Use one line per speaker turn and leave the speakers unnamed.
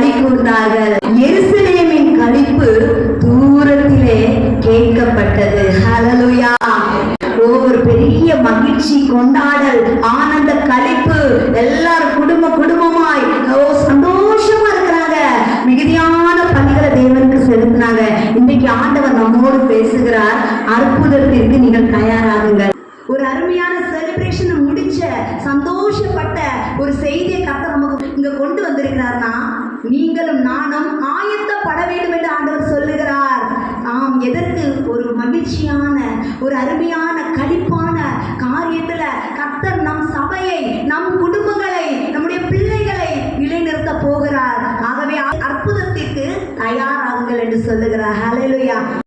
களி கூர்ந்தார்கள். எருசலேமின் களிப்பு தூரத்திலே கேட்கப்பட்டது. ஹல்லேலூயா. ஒரு பெரிய மகிழ்ச்சி, கொண்டாடல், ஆனந்த களிப்பு, எல்லாரும் குடும்பமாய் சந்தோஷமா இருக்கிறாங்க. மிகுதியான பணிகளை தேவனுக்கு செலுத்தினாங்க. இன்னைக்கு ஆண்டவர் நம்மோடு பேசுகிறார். அற்புதத்திற்கு நீங்கள் தயாராகுங்கள். ஒரு அருமையான செலிப்ரேஷன் முடிச்ச சந்தோஷப்பட்ட ஒரு செய்தியை கர்த்தர் நமக்கு இங்க கொண்டு வந்திருக்கிறார்னா, நீங்களும் நானும் ஆயத்தப்பட வேண்டும் என்று ஆண்டவர் சொல்லுகிறார். ஆம், எதற்கு? ஒரு மகிழ்ச்சியான, ஒரு அருமையான களிப்பான காரியத்துல கர்த்தர் நம் சபையை, நம் குடும்பங்களை, நம்முடைய பிள்ளைகளை நிலைநிறுத்த போகிறார். ஆகவே அற்புதத்திற்கு தயாராகுங்கள் என்று சொல்லுகிறார். ஹல்லேலூயா.